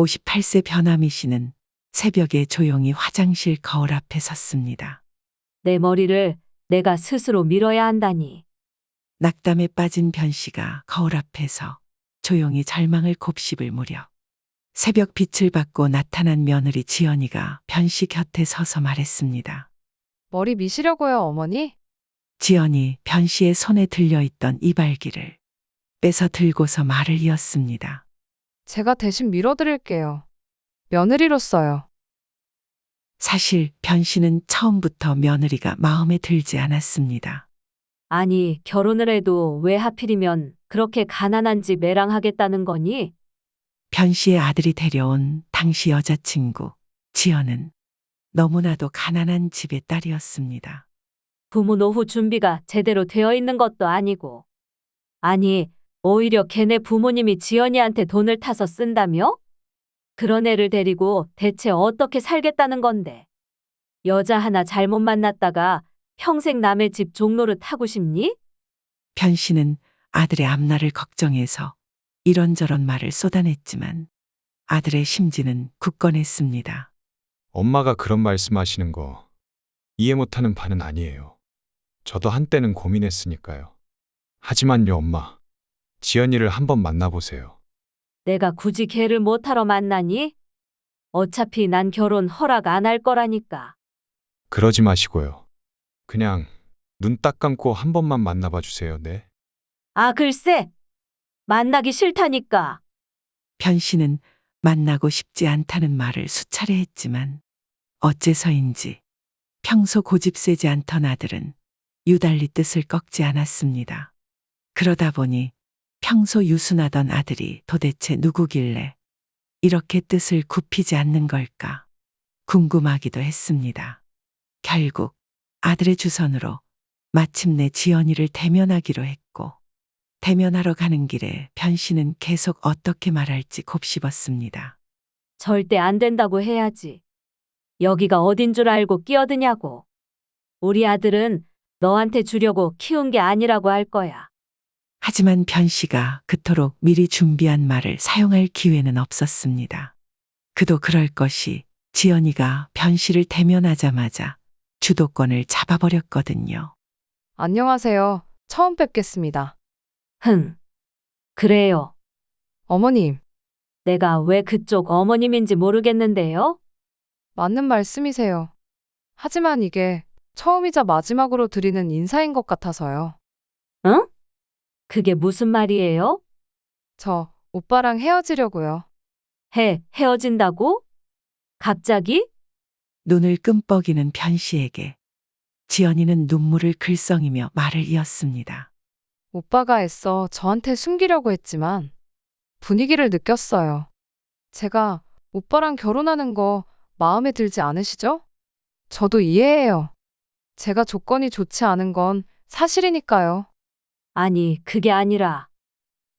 58세 변아미 씨는 새벽에 조용히 화장실 거울 앞에 섰습니다. 내 머리를 내가 스스로 밀어야 한다니. 낙담에 빠진 변 씨가 거울 앞에서 조용히 절망을 곱씹을 무렵 새벽 빛을 받고 나타난 며느리 지연이가 변 씨 곁에 서서 말했습니다. 머리 미시려고요, 어머니? 지연이 변 씨의 손에 들려있던 이발기를 빼서 들고서 말을 이었습니다. 제가 대신 밀어드릴게요. 며느리로서요. 사실 변 씨는 처음부터 며느리가 마음에 들지 않았습니다. 아니, 결혼을 해도 왜 하필이면 그렇게 가난한 집 매랑하겠다는 거니? 변 씨의 아들이 데려온 당시 여자친구 지연은 너무나도 가난한 집의 딸이었습니다. 부모 노후 준비가 제대로 되어 있는 것도 아니고. 아니, 오히려 걔네 부모님이 지연이한테 돈을 타서 쓴다며? 그런 애를 데리고 대체 어떻게 살겠다는 건데? 여자 하나 잘못 만났다가 평생 남의 집 종로를 타고 싶니? 변 씨는 아들의 앞날을 걱정해서 이런저런 말을 쏟아냈지만 아들의 심지는 굳건했습니다. 엄마가 그런 말씀하시는 거 이해 못하는 바는 아니에요. 저도 한때는 고민했으니까요. 하지만요, 엄마. 지연이를 한번 만나보세요. 내가 굳이 걔를 못하러 만나니? 어차피 난 결혼 허락 안 할 거라니까. 그러지 마시고요. 그냥 눈 딱 감고 한 번만 만나봐 주세요, 네? 아, 글쎄. 만나기 싫다니까. 변 씨는 만나고 싶지 않다는 말을 수차례 했지만 어째서인지 평소 고집세지 않던 아들은 유달리 뜻을 꺾지 않았습니다. 그러다 보니 평소 유순하던 아들이 도대체 누구길래 이렇게 뜻을 굽히지 않는 걸까 궁금하기도 했습니다. 결국 아들의 주선으로 마침내 지연이를 대면하기로 했고 대면하러 가는 길에 변 씨는 계속 어떻게 말할지 곱씹었습니다. 절대 안 된다고 해야지. 여기가 어딘 줄 알고 끼어드냐고. 우리 아들은 너한테 주려고 키운 게 아니라고 할 거야. 하지만 변 씨가 그토록 미리 준비한 말을 사용할 기회는 없었습니다. 그도 그럴 것이 지연이가 변 씨를 대면하자마자 주도권을 잡아버렸거든요. 안녕하세요. 처음 뵙겠습니다. 그래요. 어머님, 내가 왜 그쪽 어머님인지 모르겠는데요? 맞는 말씀이세요. 하지만 이게 처음이자 마지막으로 드리는 인사인 것 같아서요. 응? 그게 무슨 말이에요? 저 오빠랑 헤어지려고요. 헤어진다고? 갑자기? 눈을 끔뻑이는 변 씨에게 지연이는 눈물을 글썽이며 말을 이었습니다. 오빠가 애써 저한테 숨기려고 했지만 분위기를 느꼈어요. 제가 오빠랑 결혼하는 거 마음에 들지 않으시죠? 저도 이해해요. 제가 조건이 좋지 않은 건 사실이니까요. 아니, 그게 아니라.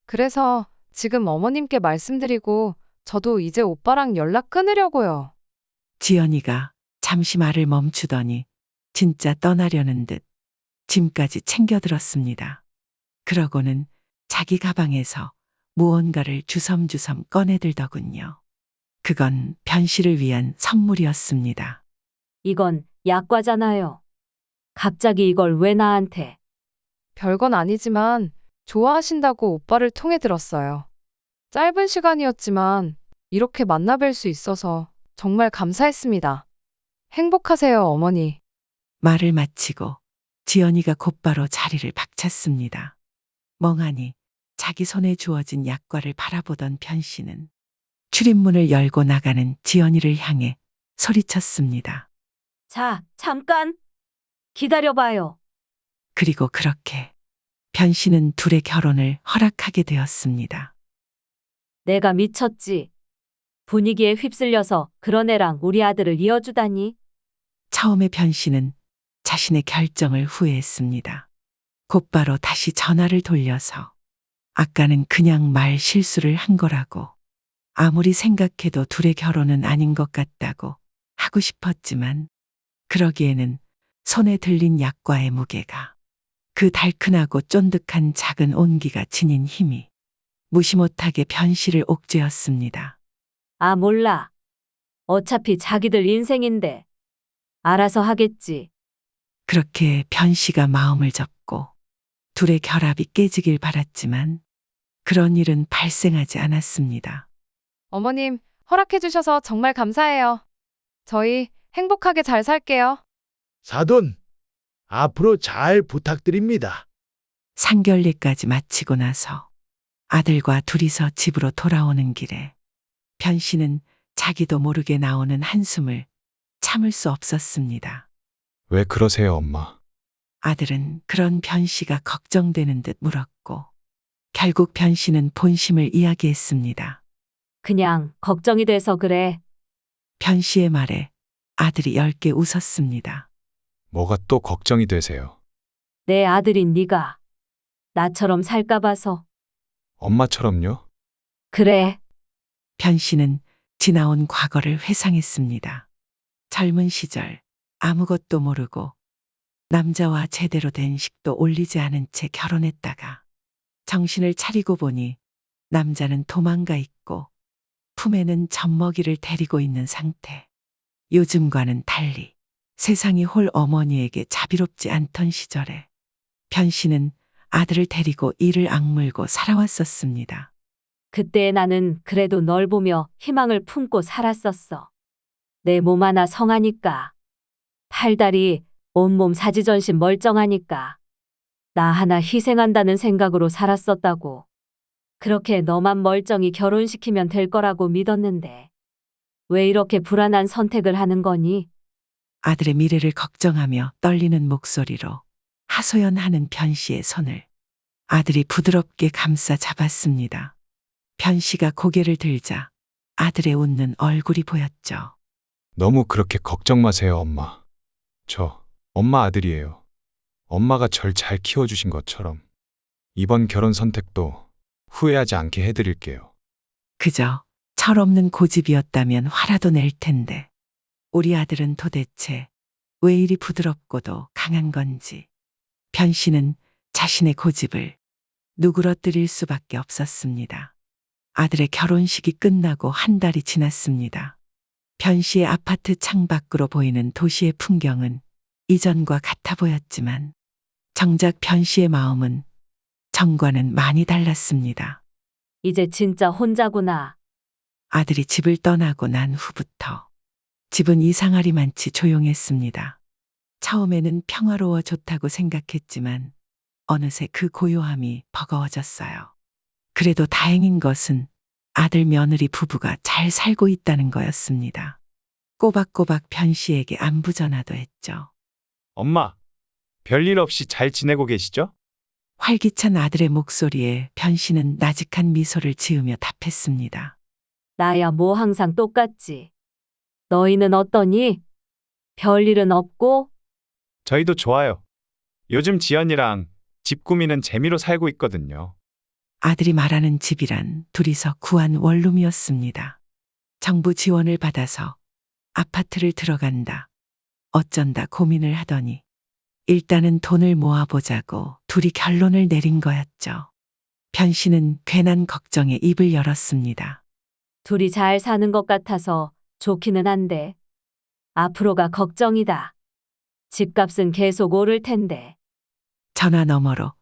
그래서 지금 어머님께 말씀드리고 저도 이제 오빠랑 연락 끊으려고요. 지연이가 잠시 말을 멈추더니 진짜 떠나려는 듯 짐까지 챙겨들었습니다. 그러고는 자기 가방에서 무언가를 주섬주섬 꺼내들더군요. 그건 변 씨를 위한 선물이었습니다. 이건 약과잖아요. 갑자기 이걸 왜 나한테? 별건 아니지만 좋아하신다고 오빠를 통해 들었어요. 짧은 시간이었지만 이렇게 만나뵐 수 있어서 정말 감사했습니다. 행복하세요, 어머니. 말을 마치고 지연이가 곧바로 자리를 박찼습니다. 멍하니 자기 손에 주어진 약과를 바라보던 변 씨는 출입문을 열고 나가는 지연이를 향해 소리쳤습니다. 자, 잠깐. 기다려봐요. 그리고 그렇게 변 씨는 둘의 결혼을 허락하게 되었습니다. 내가 미쳤지. 분위기에 휩쓸려서 그런 애랑 우리 아들을 이어주다니. 처음에 변 씨는 자신의 결정을 후회했습니다. 곧바로 다시 전화를 돌려서 아까는 그냥 말 실수를 한 거라고 아무리 생각해도 둘의 결혼은 아닌 것 같다고 하고 싶었지만 그러기에는 손에 들린 약과의 무게가 그 달큰하고 쫀득한 작은 온기가 지닌 힘이 무시 못하게 변 씨를 옥죄었습니다. 아, 몰라. 어차피 자기들 인생인데. 알아서 하겠지. 그렇게 변 씨가 마음을 접고 둘의 결합이 깨지길 바랐지만 그런 일은 발생하지 않았습니다. 어머님, 허락해 주셔서 정말 감사해요. 저희 행복하게 잘 살게요. 사돈, 앞으로 잘 부탁드립니다. 상견례까지 마치고 나서 아들과 둘이서 집으로 돌아오는 길에 변 씨는 자기도 모르게 나오는 한숨을 참을 수 없었습니다. 왜 그러세요, 엄마? 아들은 그런 변 씨가 걱정되는 듯 물었고 결국 변 씨는 본심을 이야기했습니다. 그냥 걱정이 돼서 그래. 변 씨의 말에 아들이 엷게 웃었습니다. 뭐가 또 걱정이 되세요? 내 아들인 네가 나처럼 살까 봐서. 엄마처럼요? 그래. 변 씨는 지나온 과거를 회상했습니다. 젊은 시절 아무것도 모르고 남자와 제대로 된 식도 올리지 않은 채 결혼했다가 정신을 차리고 보니 남자는 도망가 있고 품에는 젖먹이를 데리고 있는 상태. 요즘과는 달리 세상이 홀 어머니에게 자비롭지 않던 시절에 변 씨는 아들을 데리고 이를 악물고 살아왔었습니다. 그때 나는 그래도 널 보며 희망을 품고 살았었어. 내 몸 하나 성하니까. 팔다리, 온몸 사지전신 멀쩡하니까. 나 하나 희생한다는 생각으로 살았었다고. 그렇게 너만 멀쩡히 결혼시키면 될 거라고 믿었는데. 왜 이렇게 불안한 선택을 하는 거니? 아들의 미래를 걱정하며 떨리는 목소리로 하소연하는 변 씨의 손을 아들이 부드럽게 감싸 잡았습니다. 변 씨가 고개를 들자 아들의 웃는 얼굴이 보였죠. 너무 그렇게 걱정 마세요, 엄마. 저 엄마 아들이에요. 엄마가 절 잘 키워주신 것처럼 이번 결혼 선택도 후회하지 않게 해드릴게요. 그저 철없는 고집이었다면 화라도 낼 텐데 우리 아들은 도대체 왜 이리 부드럽고도 강한 건지 변 씨는 자신의 고집을 누그러뜨릴 수밖에 없었습니다. 아들의 결혼식이 끝나고 한 달이 지났습니다. 변 씨의 아파트 창밖으로 보이는 도시의 풍경은 이전과 같아 보였지만 정작 변 씨의 마음은 전과는 많이 달랐습니다. 이제 진짜 혼자구나. 아들이 집을 떠나고 난 후부터 집은 이상하리만치 조용했습니다. 처음에는 평화로워 좋다고 생각했지만 어느새 그 고요함이 버거워졌어요. 그래도 다행인 것은 아들 며느리 부부가 잘 살고 있다는 거였습니다. 꼬박꼬박 변 씨에게 안부 전화도 했죠. 엄마, 별일 없이 잘 지내고 계시죠? 활기찬 아들의 목소리에 변 씨는 나직한 미소를 지으며 답했습니다. 나야 뭐 항상 똑같지. 너희는 어떠니? 별일은 없고? 저희도 좋아요. 요즘 지연이랑 집 꾸미는 재미로 살고 있거든요. 아들이 말하는 집이란 둘이서 구한 원룸이었습니다. 정부 지원을 받아서 아파트를 들어간다. 어쩐다 고민을 하더니 일단은 돈을 모아보자고 둘이 결론을 내린 거였죠. 변 씨는 괜한 걱정에 입을 열었습니다. 둘이 잘 사는 것 같아서 좋기는 한데. 앞으로가 걱정이다. 집값은 계속 오를 텐데. 전화 너머로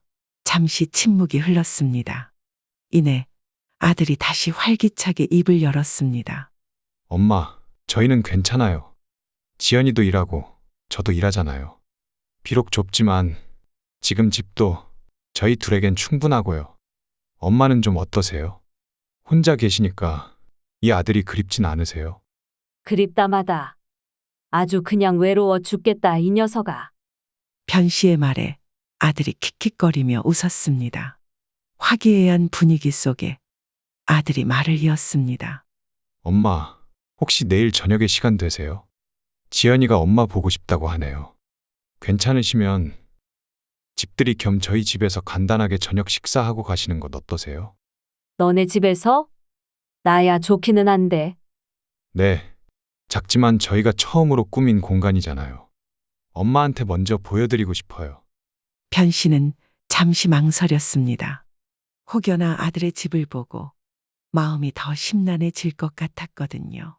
잠시 침묵이 흘렀습니다. 이내 아들이 다시 활기차게 입을 열었습니다. 엄마, 저희는 괜찮아요. 지연이도 일하고 저도 일하잖아요. 비록 좁지만 지금 집도 저희 둘에겐 충분하고요. 엄마는 좀 어떠세요? 혼자 계시니까 이 아들이 그립진 않으세요? 그립다마다. 아주 그냥 외로워 죽겠다 이 녀석아. 변 씨의 말에 아들이 킥킥거리며 웃었습니다. 화기애애한 분위기 속에 아들이 말을 이었습니다. 엄마, 혹시 내일 저녁에 시간 되세요? 지연이가 엄마 보고 싶다고 하네요. 괜찮으시면 집들이 겸 저희 집에서 간단하게 저녁 식사하고 가시는 것 어떠세요? 너네 집에서? 나야 좋기는 한데. 네, 작지만 저희가 처음으로 꾸민 공간이잖아요. 엄마한테 먼저 보여드리고 싶어요. 변 씨는 잠시 망설였습니다. 혹여나 아들의 집을 보고 마음이 더 심란해질 것 같았거든요.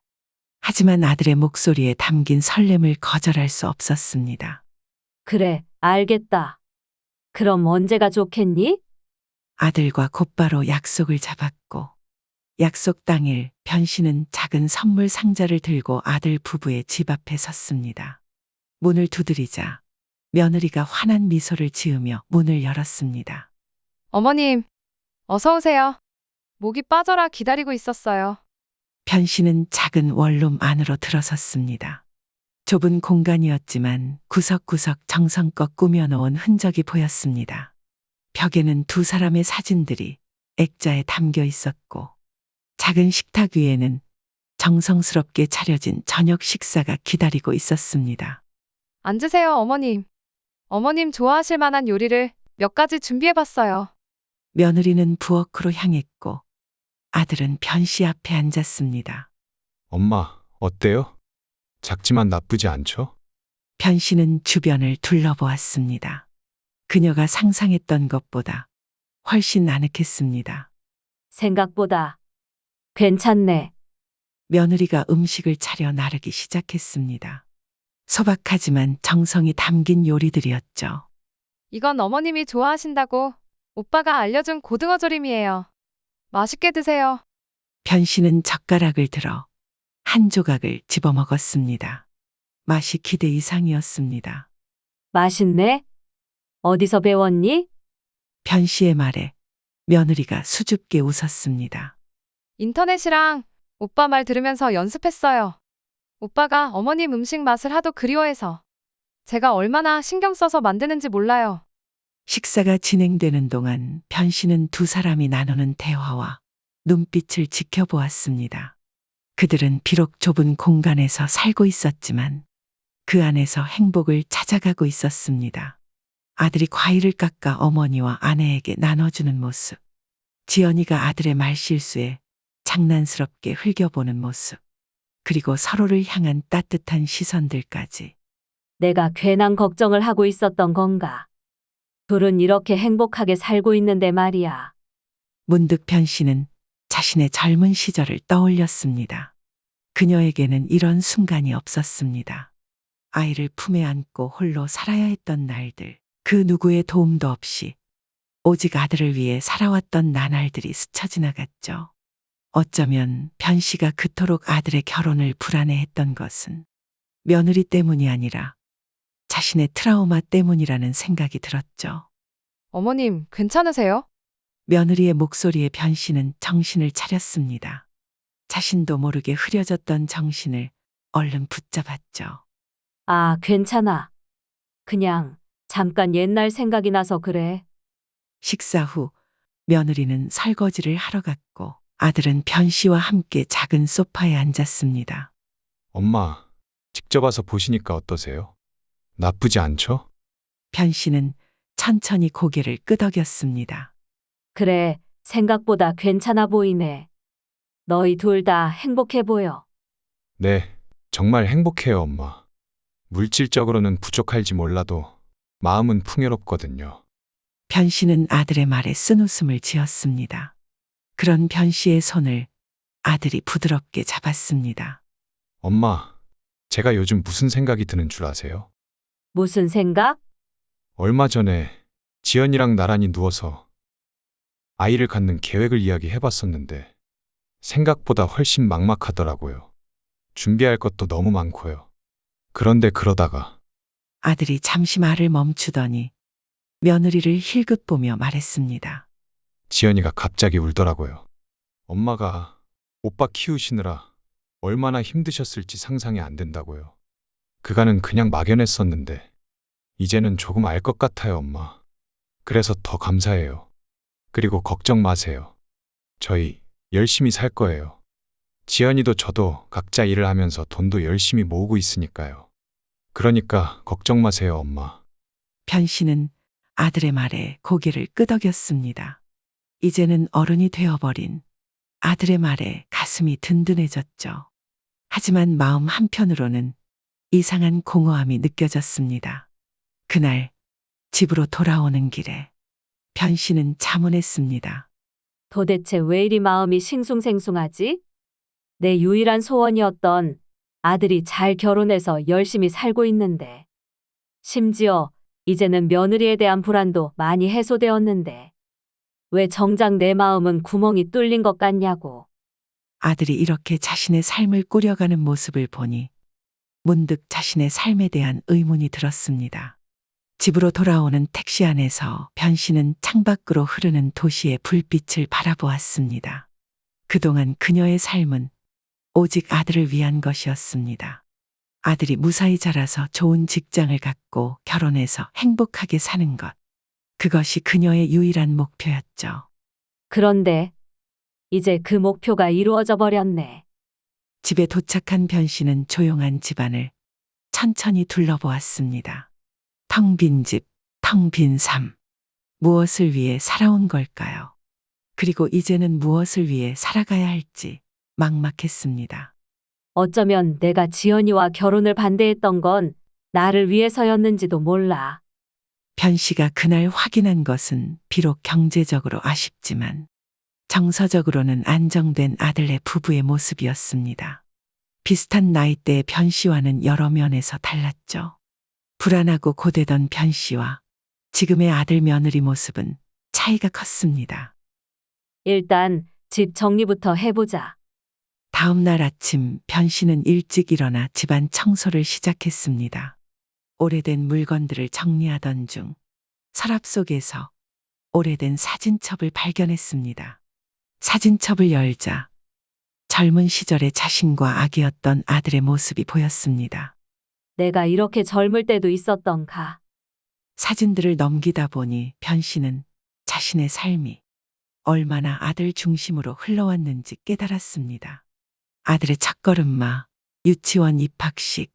하지만 아들의 목소리에 담긴 설렘을 거절할 수 없었습니다. 그래, 알겠다. 그럼 언제가 좋겠니? 아들과 곧바로 약속을 잡았고, 약속 당일 변씨는 작은 선물 상자를 들고 아들 부부의 집 앞에 섰습니다. 문을 두드리자 며느리가 환한 미소를 지으며 문을 열었습니다. 어머님, 어서 오세요. 목이 빠져라 기다리고 있었어요. 변씨는 작은 원룸 안으로 들어섰습니다. 좁은 공간이었지만 구석구석 정성껏 꾸며놓은 흔적이 보였습니다. 벽에는 두 사람의 사진들이 액자에 담겨 있었고, 작은 식탁 위에는 정성스럽게 차려진 저녁 식사가 기다리고 있었습니다. 앉으세요, 어머님. 어머님 좋아하실 만한 요리를 몇 가지 준비해봤어요. 며느리는 부엌으로 향했고, 아들은 변씨 앞에 앉았습니다. 엄마, 어때요? 작지만 나쁘지 않죠? 변씨는 주변을 둘러보았습니다. 그녀가 상상했던 것보다 훨씬 아늑했습니다. 생각보다 괜찮네. 며느리가 음식을 차려 나르기 시작했습니다. 소박하지만 정성이 담긴 요리들이었죠. 이건 어머님이 좋아하신다고 오빠가 알려준 고등어 조림이에요. 맛있게 드세요. 변씨는 젓가락을 들어 한 조각을 집어먹었습니다. 맛이 기대 이상이었습니다. 맛있네? 어디서 배웠니? 변씨의 말에 며느리가 수줍게 웃었습니다. 인터넷이랑 오빠 말 들으면서 연습했어요. 오빠가 어머님 음식 맛을 하도 그리워해서 제가 얼마나 신경 써서 만드는지 몰라요. 식사가 진행되는 동안 변씨는 두 사람이 나누는 대화와 눈빛을 지켜보았습니다. 그들은 비록 좁은 공간에서 살고 있었지만 그 안에서 행복을 찾아가고 있었습니다. 아들이 과일을 깎아 어머니와 아내에게 나눠주는 모습, 지연이가 아들의 말실수에 장난스럽게 흘겨보는 모습, 그리고 서로를 향한 따뜻한 시선들까지. 내가 괜한 걱정을 하고 있었던 건가? 둘은 이렇게 행복하게 살고 있는데 말이야. 문득 변씨는 자신의 젊은 시절을 떠올렸습니다. 그녀에게는 이런 순간이 없었습니다. 아이를 품에 안고 홀로 살아야 했던 날들, 그 누구의 도움도 없이 오직 아들을 위해 살아왔던 나날들이 스쳐 지나갔죠. 어쩌면 변씨가 그토록 아들의 결혼을 불안해했던 것은 며느리 때문이 아니라 자신의 트라우마 때문이라는 생각이 들었죠. 어머님, 괜찮으세요? 며느리의 목소리에 변씨는 정신을 차렸습니다. 자신도 모르게 흐려졌던 정신을 얼른 붙잡았죠. 아, 괜찮아. 그냥 잠깐 옛날 생각이 나서 그래. 식사 후 며느리는 설거지를 하러 갔고 아들은 변씨와 함께 작은 소파에 앉았습니다. 엄마, 직접 와서 보시니까 어떠세요? 나쁘지 않죠? 변씨는 천천히 고개를 끄덕였습니다. 그래, 생각보다 괜찮아 보이네. 너희 둘 다 행복해 보여. 네, 정말 행복해요, 엄마. 물질적으로는 부족할지 몰라도 마음은 풍요롭거든요. 변씨는 아들의 말에 쓴웃음을 지었습니다. 그런 변씨의 손을 아들이 부드럽게 잡았습니다. 엄마, 제가 요즘 무슨 생각이 드는 줄 아세요? 무슨 생각? 얼마 전에 지연이랑 나란히 누워서 아이를 갖는 계획을 이야기해 봤었는데 생각보다 훨씬 막막하더라고요. 준비할 것도 너무 많고요. 그런데 그러다가 아들이 잠시 말을 멈추더니 며느리를 힐끗 보며 말했습니다. 지연이가 갑자기 울더라고요. 엄마가 오빠 키우시느라 얼마나 힘드셨을지 상상이 안 된다고요. 그간은 그냥 막연했었는데 이제는 조금 알 것 같아요, 엄마. 그래서 더 감사해요. 그리고 걱정 마세요. 저희 열심히 살 거예요. 지연이도 저도 각자 일을 하면서 돈도 열심히 모으고 있으니까요. 그러니까 걱정 마세요, 엄마. 변씨는 아들의 말에 고개를 끄덕였습니다. 이제는 어른이 되어버린 아들의 말에 가슴이 든든해졌죠. 하지만 마음 한편으로는 이상한 공허함이 느껴졌습니다. 그날 집으로 돌아오는 길에 변씨는 자문했습니다. 도대체 왜 이리 마음이 싱숭생숭하지? 내 유일한 소원이었던 아들이 잘 결혼해서 열심히 살고 있는데. 심지어 이제는 며느리에 대한 불안도 많이 해소되었는데. 왜 정작 내 마음은 구멍이 뚫린 것 같냐고. 아들이 이렇게 자신의 삶을 꾸려가는 모습을 보니 문득 자신의 삶에 대한 의문이 들었습니다. 집으로 돌아오는 택시 안에서 변 씨는 창밖으로 흐르는 도시의 불빛을 바라보았습니다. 그동안 그녀의 삶은 오직 아들을 위한 것이었습니다. 아들이 무사히 자라서 좋은 직장을 갖고 결혼해서 행복하게 사는 것. 그것이 그녀의 유일한 목표였죠. 그런데 이제 그 목표가 이루어져 버렸네. 집에 도착한 변 씨는 조용한 집안을 천천히 둘러보았습니다. 텅 빈 집, 텅 빈 삶. 무엇을 위해 살아온 걸까요? 그리고 이제는 무엇을 위해 살아가야 할지 막막했습니다. 어쩌면 내가 지연이와 결혼을 반대했던 건 나를 위해서였는지도 몰라. 변 씨가 그날 확인한 것은 비록 경제적으로 아쉽지만 정서적으로는 안정된 아들네 부부의 모습이었습니다. 비슷한 나이대의 변 씨와는 여러 면에서 달랐죠. 불안하고 고되던 변 씨와 지금의 아들 며느리 모습은 차이가 컸습니다. 일단 집 정리부터 해보자. 다음 날 아침 변 씨는 일찍 일어나 집안 청소를 시작했습니다. 오래된 물건들을 정리하던 중 서랍 속에서 오래된 사진첩을 발견했습니다. 사진첩을 열자 젊은 시절의 자신과 아기였던 아들의 모습이 보였습니다. 내가 이렇게 젊을 때도 있었던가. 사진들을 넘기다 보니 변 씨는 자신의 삶이 얼마나 아들 중심으로 흘러왔는지 깨달았습니다. 아들의 첫걸음마, 유치원 입학식,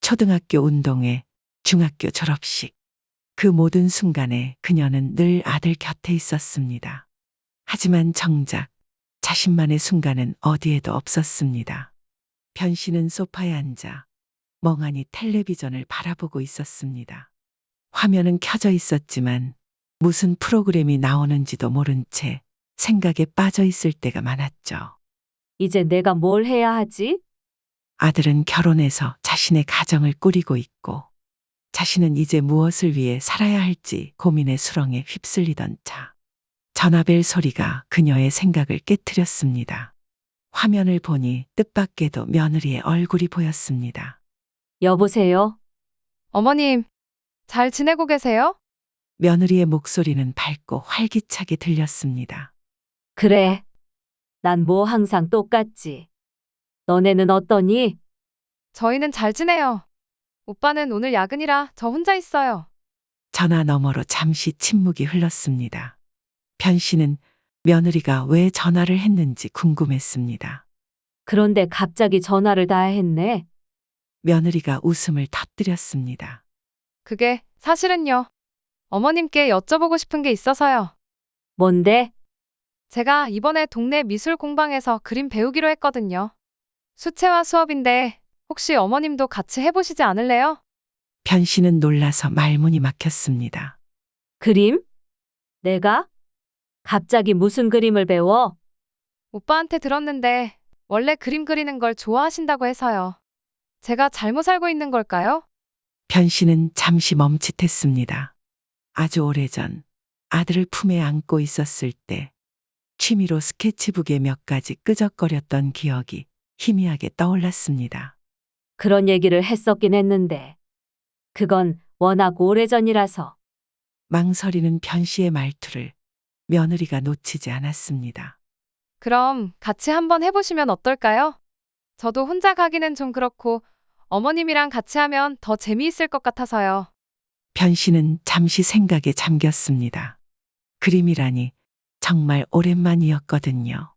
초등학교 운동회, 중학교 졸업식. 그 모든 순간에 그녀는 늘 아들 곁에 있었습니다. 하지만 정작 자신만의 순간은 어디에도 없었습니다. 변 씨는 소파에 앉아 멍하니 텔레비전을 바라보고 있었습니다. 화면은 켜져 있었지만 무슨 프로그램이 나오는지도 모른 채 생각에 빠져 있을 때가 많았죠. 이제 내가 뭘 해야 하지? 아들은 결혼해서 자신의 가정을 꾸리고 있고 자신은 이제 무엇을 위해 살아야 할지 고민의 수렁에 휩쓸리던 차. 전화벨 소리가 그녀의 생각을 깨트렸습니다. 화면을 보니 뜻밖에도 며느리의 얼굴이 보였습니다. 여보세요? 어머님, 잘 지내고 계세요? 며느리의 목소리는 밝고 활기차게 들렸습니다. 그래. 난 뭐 항상 똑같지. 너네는 어떠니? 저희는 잘 지내요. 오빠는 오늘 야근이라 저 혼자 있어요. 전화 너머로 잠시 침묵이 흘렀습니다. 변 씨는 며느리가 왜 전화를 했는지 궁금했습니다. 그런데 갑자기 전화를 다 했네. 며느리가 웃음을 터뜨렸습니다. 그게 사실은요. 어머님께 여쭤보고 싶은 게 있어서요. 뭔데? 제가 이번에 동네 미술 공방에서 그림 배우기로 했거든요. 수채화 수업인데 혹시 어머님도 같이 해보시지 않을래요? 변 씨는 놀라서 말문이 막혔습니다. 그림? 내가? 갑자기 무슨 그림을 배워? 오빠한테 들었는데 원래 그림 그리는 걸 좋아하신다고 해서요. 제가 잘못 알고 있는 걸까요? 변 씨는 잠시 멈칫했습니다. 아주 오래전 아들을 품에 안고 있었을 때 취미로 스케치북에 몇 가지 끄적거렸던 기억이 희미하게 떠올랐습니다. 그런 얘기를 했었긴 했는데. 그건 워낙 오래전이라서. 망설이는 변 씨의 말투를 며느리가 놓치지 않았습니다. 그럼 같이 한번 해보시면 어떨까요? 저도 혼자 가기는 좀 그렇고 어머님이랑 같이 하면 더 재미있을 것 같아서요. 변 씨는 잠시 생각에 잠겼습니다. 그림이라니 정말 오랜만이었거든요.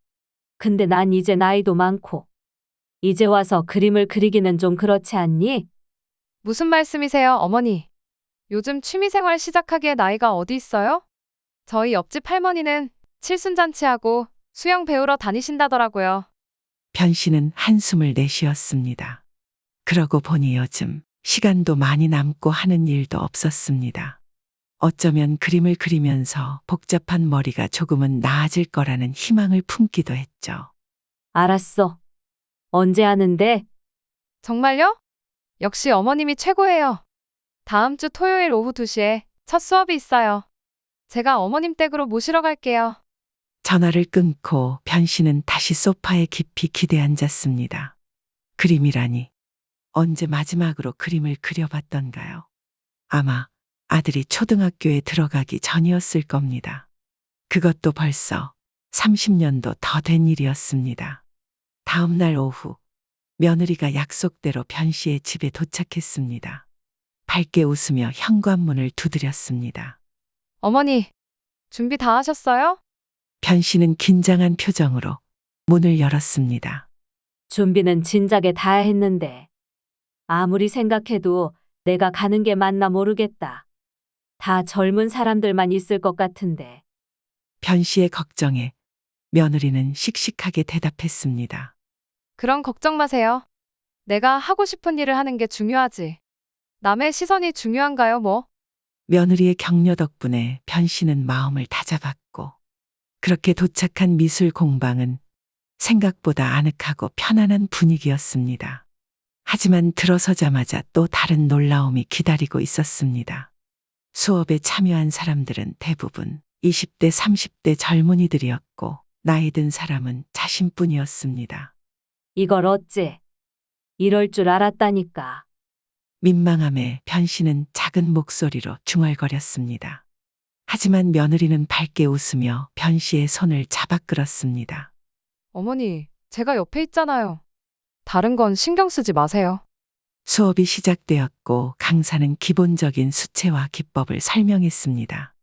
근데 난 이제 나이도 많고. 이제 와서 그림을 그리기는 좀 그렇지 않니? 무슨 말씀이세요, 어머니? 요즘 취미생활 시작하기에 나이가 어디 있어요? 저희 옆집 할머니는 칠순잔치하고 수영 배우러 다니신다더라고요. 변 씨는 한숨을 내쉬었습니다. 그러고 보니 요즘 시간도 많이 남고 하는 일도 없었습니다. 어쩌면 그림을 그리면서 복잡한 머리가 조금은 나아질 거라는 희망을 품기도 했죠. 알았어. 언제 하는데? 정말요? 역시 어머님이 최고예요. 다음 주 토요일 오후 2시에 첫 수업이 있어요. 제가 어머님 댁으로 모시러 갈게요. 전화를 끊고 변씨는 다시 소파에 깊이 기대앉았습니다. 그림이라니. 언제 마지막으로 그림을 그려봤던가요? 아마 아들이 초등학교에 들어가기 전이었을 겁니다. 그것도 벌써 30년도 더 된 일이었습니다. 다음 날 오후, 며느리가 약속대로 변씨의 집에 도착했습니다. 밝게 웃으며 현관문을 두드렸습니다. 어머니, 준비 다 하셨어요? 변씨는 긴장한 표정으로 문을 열었습니다. 준비는 진작에 다 했는데. 아무리 생각해도 내가 가는 게 맞나 모르겠다. 다 젊은 사람들만 있을 것 같은데. 변씨의 걱정에 며느리는 씩씩하게 대답했습니다. 그런 걱정 마세요. 내가 하고 싶은 일을 하는 게 중요하지. 남의 시선이 중요한가요, 뭐? 며느리의 격려 덕분에 변씨는 마음을 다잡았고, 그렇게 도착한 미술 공방은 생각보다 아늑하고 편안한 분위기였습니다. 하지만 들어서자마자 또 다른 놀라움이 기다리고 있었습니다. 수업에 참여한 사람들은 대부분 20대, 30대 젊은이들이었고, 나이 든 사람은 자신뿐이었습니다. 이걸 어째? 이럴 줄 알았다니까. 민망함에 변씨는 작은 목소리로 중얼거렸습니다. 하지만 며느리는 밝게 웃으며 변씨의 손을 잡아 끌었습니다. 어머니, 제가 옆에 있잖아요. 다른 건 신경 쓰지 마세요. 수업이 시작되었고 강사는 기본적인 수채화 기법을 설명했습니다.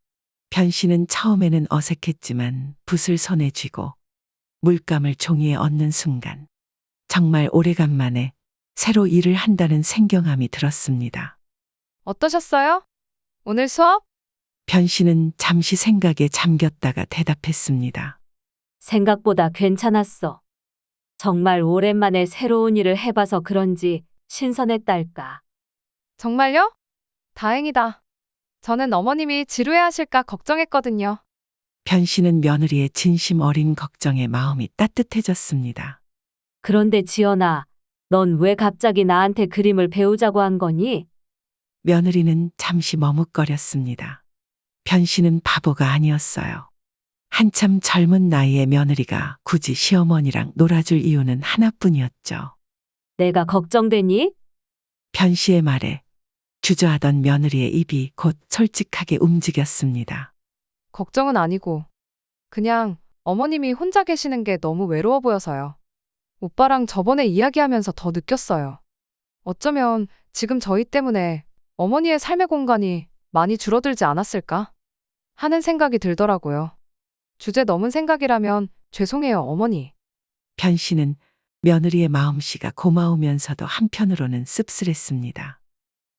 변씨는 처음에는 어색했지만 붓을 손에 쥐고 물감을 종이에 얹는 순간 정말 오래간만에 새로 일을 한다는 생경함이 들었습니다. 어떠셨어요? 오늘 수업? 변씨는 잠시 생각에 잠겼다가 대답했습니다. 생각보다 괜찮았어. 정말 오랜만에 새로운 일을 해봐서 그런지 신선했달까. 정말요? 다행이다. 저는 어머님이 지루해하실까 걱정했거든요. 변씨는 며느리의 진심 어린 걱정에 마음이 따뜻해졌습니다. 그런데 지연아, 넌 왜 갑자기 나한테 그림을 배우자고 한 거니? 며느리는 잠시 머뭇거렸습니다. 변씨는 바보가 아니었어요. 한참 젊은 나이에 며느리가 굳이 시어머니랑 놀아줄 이유는 하나뿐이었죠. 내가 걱정되니? 변씨의 말에 주저하던 며느리의 입이 곧 솔직하게 움직였습니다. 걱정은 아니고 그냥 어머님이 혼자 계시는 게 너무 외로워 보여서요. 오빠랑 저번에 이야기하면서 더 느꼈어요. 어쩌면 지금 저희 때문에 어머니의 삶의 공간이 많이 줄어들지 않았을까 하는 생각이 들더라고요. 주제 넘은 생각이라면 죄송해요, 어머니. 변씨는 며느리의 마음씨가 고마우면서도 한편으로는 씁쓸했습니다.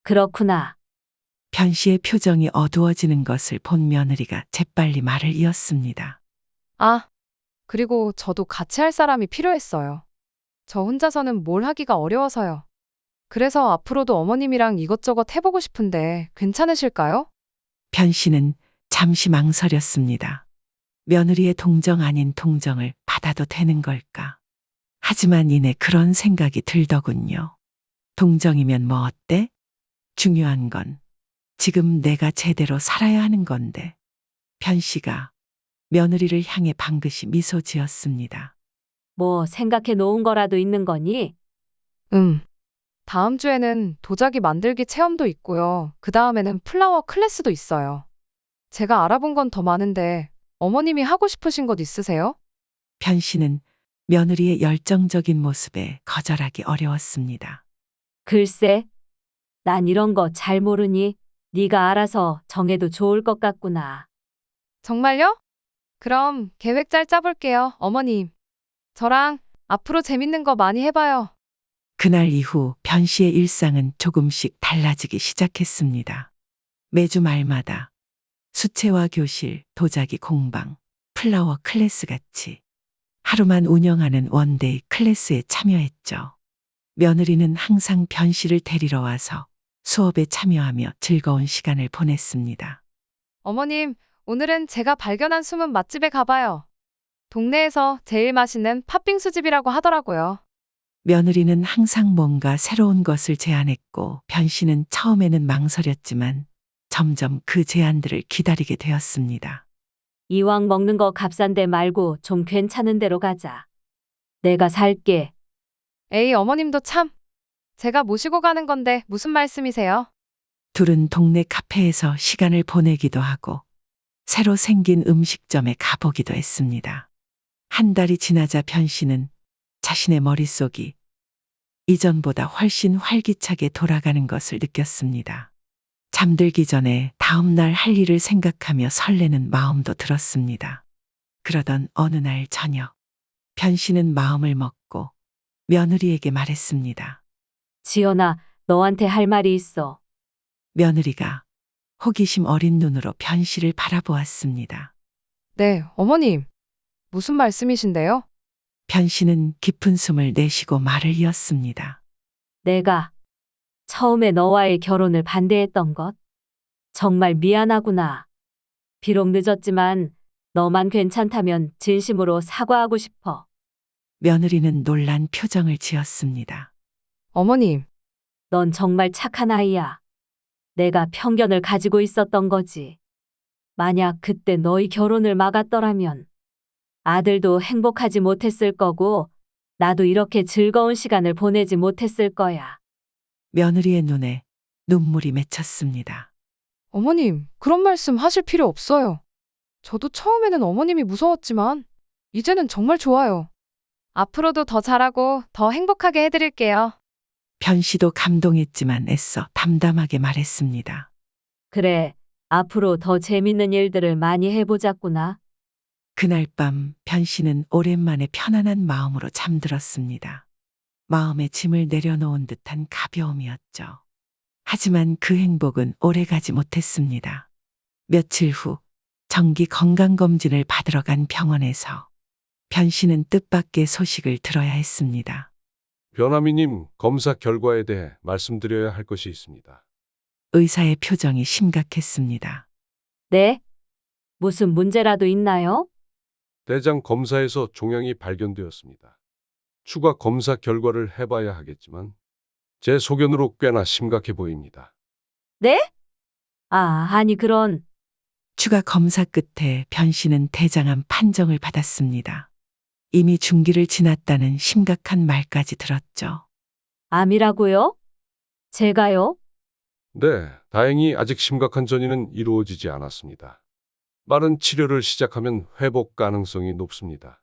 그렇구나. 변씨의 표정이 어두워지는 것을 본 며느리가 재빨리 말을 이었습니다. 아, 그리고 저도 같이 할 사람이 필요했어요. 저 혼자서는 뭘 하기가 어려워서요. 그래서 앞으로도 어머님이랑 이것저것 해보고 싶은데 괜찮으실까요? 변씨는 잠시 망설였습니다. 며느리의 동정 아닌 동정을 받아도 되는 걸까? 하지만 이내 그런 생각이 들더군요. 동정이면 뭐 어때? 중요한 건 지금 내가 제대로 살아야 하는 건데. 변씨가 며느리를 향해 방긋이 미소 지었습니다. 뭐 생각해 놓은 거라도 있는 거니? 다음 주에는 도자기 만들기 체험도 있고요. 그 다음에는 플라워 클래스도 있어요. 제가 알아본 건 더 많은데 어머님이 하고 싶으신 것 있으세요? 변씨는 며느리의 열정적인 모습에 거절하기 어려웠습니다. 글쎄, 난 이런 거 잘 모르니 네가 알아서 정해도 좋을 것 같구나. 정말요? 그럼 계획 잘 짜볼게요, 어머님. 저랑 앞으로 재밌는 거 많이 해봐요. 그날 이후 변씨의 일상은 조금씩 달라지기 시작했습니다. 매주 말마다 수채화 교실, 도자기 공방, 플라워 클래스 같이 하루만 운영하는 원데이 클래스에 참여했죠. 며느리는 항상 변씨를 데리러 와서 수업에 참여하며 즐거운 시간을 보냈습니다. 어머님, 오늘은 제가 발견한 숨은 맛집에 가봐요. 동네에서 제일 맛있는 팥빙수집이라고 하더라고요. 며느리는 항상 뭔가 새로운 것을 제안했고 변씨는 처음에는 망설였지만 점점 그 제안들을 기다리게 되었습니다. 이왕 먹는 거 값싼 데 말고 좀 괜찮은 데로 가자. 내가 살게. 에이, 어머님도 참. 제가 모시고 가는 건데 무슨 말씀이세요? 둘은 동네 카페에서 시간을 보내기도 하고 새로 생긴 음식점에 가보기도 했습니다. 한 달이 지나자 변씨는 자신의 머릿속이 이전보다 훨씬 활기차게 돌아가는 것을 느꼈습니다. 잠들기 전에 다음 날 할 일을 생각하며 설레는 마음도 들었습니다. 그러던 어느 날 저녁, 변씨는 마음을 먹고 며느리에게 말했습니다. 지연아, 너한테 할 말이 있어. 며느리가 호기심 어린 눈으로 변씨를 바라보았습니다. 네, 어머님. 무슨 말씀이신데요? 변씨는 깊은 숨을 내쉬고 말을 이었습니다. 내가 처음에 너와의 결혼을 반대했던 것. 정말 미안하구나. 비록 늦었지만 너만 괜찮다면 진심으로 사과하고 싶어. 며느리는 놀란 표정을 지었습니다. 어머님, 넌 정말 착한 아이야. 내가 편견을 가지고 있었던 거지. 만약 그때 너희 결혼을 막았더라면 아들도 행복하지 못했을 거고 나도 이렇게 즐거운 시간을 보내지 못했을 거야. 며느리의 눈에 눈물이 맺혔습니다. 어머님, 그런 말씀 하실 필요 없어요. 저도 처음에는 어머님이 무서웠지만, 이제는 정말 좋아요. 앞으로도 더 잘하고 더 행복하게 해드릴게요. 변씨도 감동했지만 애써 담담하게 말했습니다. 그래, 앞으로 더 재밌는 일들을 많이 해보자꾸나. 그날 밤 변씨는 오랜만에 편안한 마음으로 잠들었습니다. 마음의 짐을 내려놓은 듯한 가벼움이었죠. 하지만 그 행복은 오래가지 못했습니다. 며칠 후 정기 건강검진을 받으러 간 병원에서 변씨는 뜻밖의 소식을 들어야 했습니다. 변아미님, 검사 결과에 대해 말씀드려야 할 것이 있습니다. 의사의 표정이 심각했습니다. 네? 무슨 문제라도 있나요? 대장 검사에서 종양이 발견되었습니다. 추가 검사 결과를 해봐야 하겠지만 제 소견으로 꽤나 심각해 보입니다. 네? 아니 그런. 추가 검사 끝에 변씨는 대장암 판정을 받았습니다. 이미 중기를 지났다는 심각한 말까지 들었죠. 암이라고요? 제가요? 네, 다행히 아직 심각한 전이는 이루어지지 않았습니다. 빠른 치료를 시작하면 회복 가능성이 높습니다.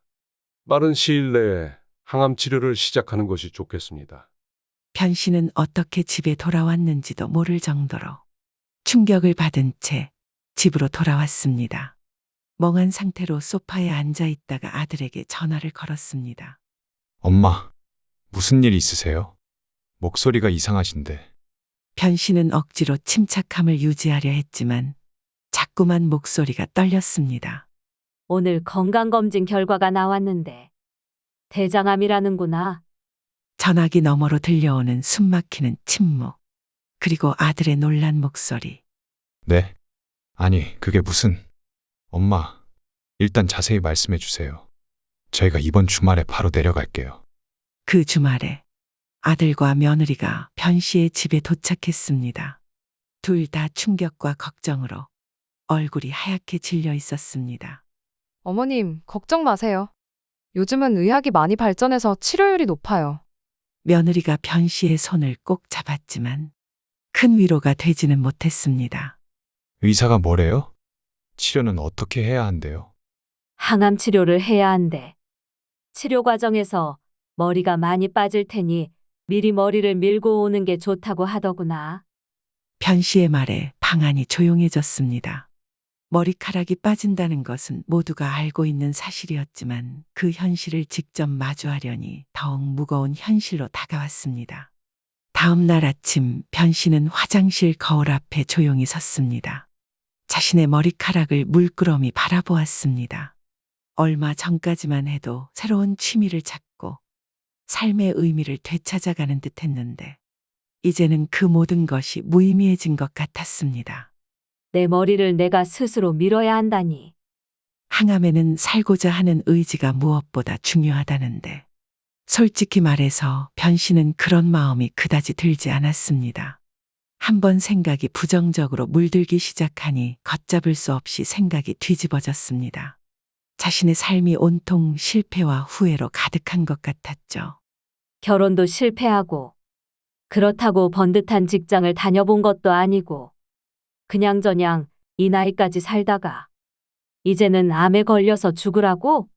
빠른 시일 내에 항암 치료를 시작하는 것이 좋겠습니다. 변씨는 어떻게 집에 돌아왔는지도 모를 정도로 충격을 받은 채 집으로 돌아왔습니다. 멍한 상태로 소파에 앉아 있다가 아들에게 전화를 걸었습니다. 엄마, 무슨 일 있으세요? 목소리가 이상하신데. 변씨는 억지로 침착함을 유지하려 했지만 자꾸만 목소리가 떨렸습니다. 오늘 건강검진 결과가 나왔는데 대장암이라는구나. 전화기 너머로 들려오는 숨막히는 침묵, 그리고 아들의 놀란 목소리. 네? 아니, 그게 무슨... 엄마, 일단 자세히 말씀해 주세요. 저희가 이번 주말에 바로 내려갈게요. 그 주말에 아들과 며느리가 변씨의 집에 도착했습니다. 둘 다 충격과 걱정으로 얼굴이 하얗게 질려 있었습니다. 어머님, 걱정 마세요. 요즘은 의학이 많이 발전해서 치료율이 높아요. 며느리가 변씨의 손을 꼭 잡았지만 큰 위로가 되지는 못했습니다. 의사가 뭐래요? 치료는 어떻게 해야 한대요? 항암 치료를 해야 한대. 치료 과정에서 머리가 많이 빠질 테니 미리 머리를 밀고 오는 게 좋다고 하더구나. 변씨의 말에 방안이 조용해졌습니다. 머리카락이 빠진다는 것은 모두가 알고 있는 사실이었지만 그 현실을 직접 마주하려니 더욱 무거운 현실로 다가왔습니다. 다음 날 아침 변씨는 화장실 거울 앞에 조용히 섰습니다. 자신의 머리카락을 물끄러미 바라보았습니다. 얼마 전까지만 해도 새로운 취미를 찾고 삶의 의미를 되찾아가는 듯 했는데 이제는 그 모든 것이 무의미해진 것 같았습니다. 내 머리를 내가 스스로 밀어야 한다니. 항암에는 살고자 하는 의지가 무엇보다 중요하다는데 솔직히 말해서 변씨는 그런 마음이 그다지 들지 않았습니다. 한번 생각이 부정적으로 물들기 시작하니 걷잡을 수 없이 생각이 뒤집어졌습니다. 자신의 삶이 온통 실패와 후회로 가득한 것 같았죠. 결혼도 실패하고 그렇다고 번듯한 직장을 다녀본 것도 아니고 그냥저냥 이 나이까지 살다가 이제는 암에 걸려서 죽으라고?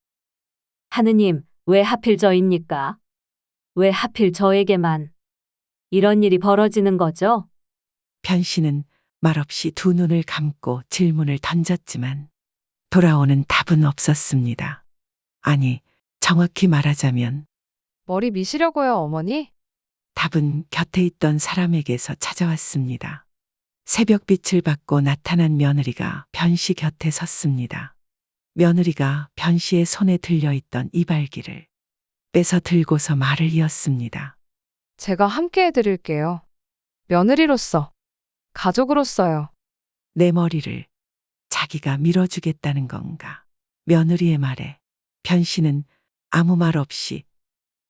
하느님, 왜 하필 저입니까? 왜 하필 저에게만 이런 일이 벌어지는 거죠? 변씨는 말없이 두 눈을 감고 질문을 던졌지만 돌아오는 답은 없었습니다. 아니, 정확히 말하자면 머리 미시려고요, 어머니? 답은 곁에 있던 사람에게서 찾아왔습니다. 새벽빛을 받고 나타난 며느리가 변씨 곁에 섰습니다. 며느리가 변씨의 손에 들려있던 이발기를 빼서 들고서 말을 이었습니다. 제가 함께 해드릴게요. 며느리로서, 가족으로서요. 내 머리를 자기가 밀어주겠다는 건가? 며느리의 말에 변씨는 아무 말 없이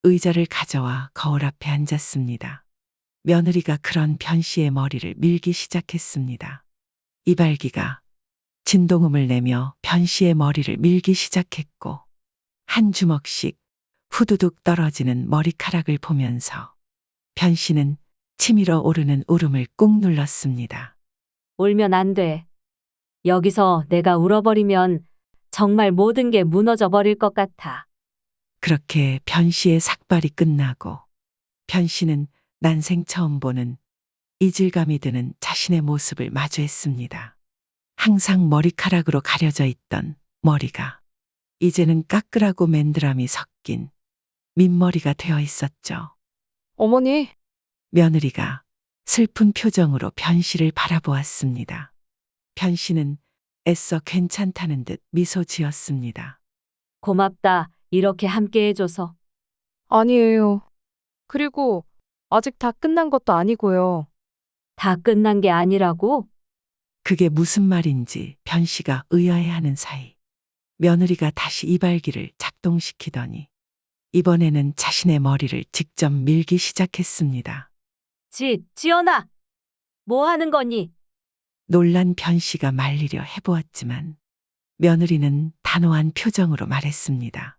의자를 가져와 거울 앞에 앉았습니다. 며느리가 그런 변씨의 머리를 밀기 시작했습니다. 이발기가 진동음을 내며 변씨의 머리를 밀기 시작했고 한 주먹씩 후두둑 떨어지는 머리카락을 보면서 변씨는 치밀어 오르는 울음을 꾹 눌렀습니다. 울면 안 돼. 여기서 내가 울어버리면 정말 모든 게 무너져 버릴 것 같아. 그렇게 변씨의 삭발이 끝나고 변씨는 난생 처음 보는 이질감이 드는 자신의 모습을 마주했습니다. 항상 머리카락으로 가려져 있던 머리가 이제는 까끌하고 맨드람이 섞인 민머리가 되어 있었죠. 어머니, 며느리가 슬픈 표정으로 변씨를 바라보았습니다. 변씨는 애써 괜찮다는 듯 미소 지었습니다. 고맙다. 이렇게 함께 해줘서. 아니에요. 그리고 아직 다 끝난 것도 아니고요. 다 끝난 게 아니라고? 그게 무슨 말인지 변씨가 의아해하는 사이 며느리가 다시 이발기를 작동시키더니 이번에는 자신의 머리를 직접 밀기 시작했습니다. 지연아! 뭐 하는 거니? 놀란 변씨가 말리려 해보았지만 며느리는 단호한 표정으로 말했습니다.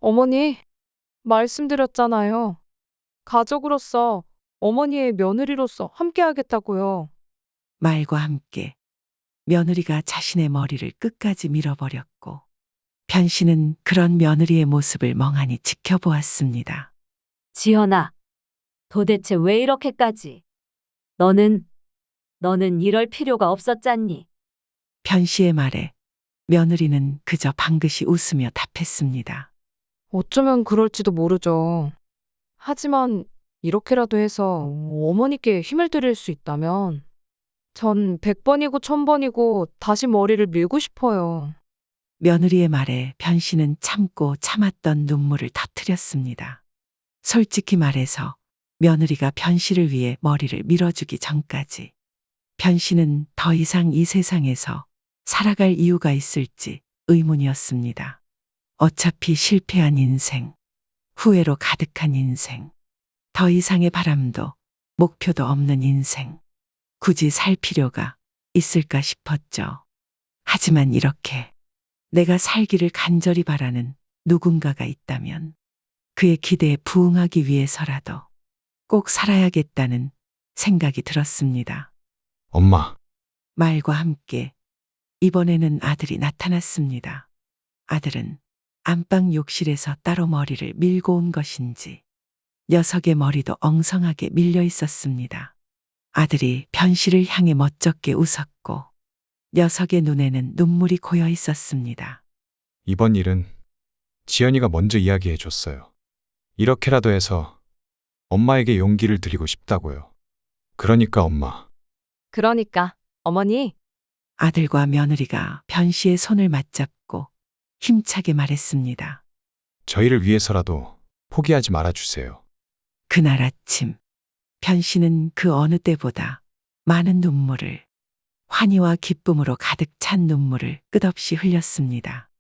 어머니, 말씀드렸잖아요. 가족으로서, 어머니의 며느리로서 함께 하겠다고요. 말과 함께 며느리가 자신의 머리를 끝까지 밀어버렸고 변씨는 그런 며느리의 모습을 멍하니 지켜보았습니다. 지연아, 도대체 왜 이렇게까지? 너는 이럴 필요가 없었잖니. 변씨의 말에 며느리는 그저 방긋이 웃으며 답했습니다. 어쩌면 그럴지도 모르죠. 하지만 이렇게라도 해서 어머니께 힘을 드릴 수 있다면 전 100번이고 1000번이고 다시 머리를 밀고 싶어요. 며느리의 말에 변씨는 참고 참았던 눈물을 터뜨렸습니다. 솔직히 말해서 며느리가 변씨를 위해 머리를 밀어주기 전까지 변씨는 더 이상 이 세상에서 살아갈 이유가 있을지 의문이었습니다. 어차피 실패한 인생, 후회로 가득한 인생, 더 이상의 바람도 목표도 없는 인생, 굳이 살 필요가 있을까 싶었죠. 하지만 이렇게 내가 살기를 간절히 바라는 누군가가 있다면 그의 기대에 부응하기 위해서라도 꼭 살아야겠다는 생각이 들었습니다. 엄마, 말과 함께 이번에는 아들이 나타났습니다. 아들은 안방 욕실에서 따로 머리를 밀고 온 것인지 녀석의 머리도 엉성하게 밀려 있었습니다. 아들이 변씨를 향해 멋쩍게 웃었고 녀석의 눈에는 눈물이 고여 있었습니다. 이번 일은 지연이가 먼저 이야기해 줬어요. 이렇게라도 해서 엄마에게 용기를 드리고 싶다고요. 그러니까 엄마, 그러니까 어머니, 아들과 며느리가 변씨의 손을 맞잡고 힘차게 말했습니다. 저희를 위해서라도 포기하지 말아주세요. 그날 아침 변씨는 그 어느 때보다 많은 눈물을 환희와 기쁨으로 가득 찬 눈물을 끝없이 흘렸습니다.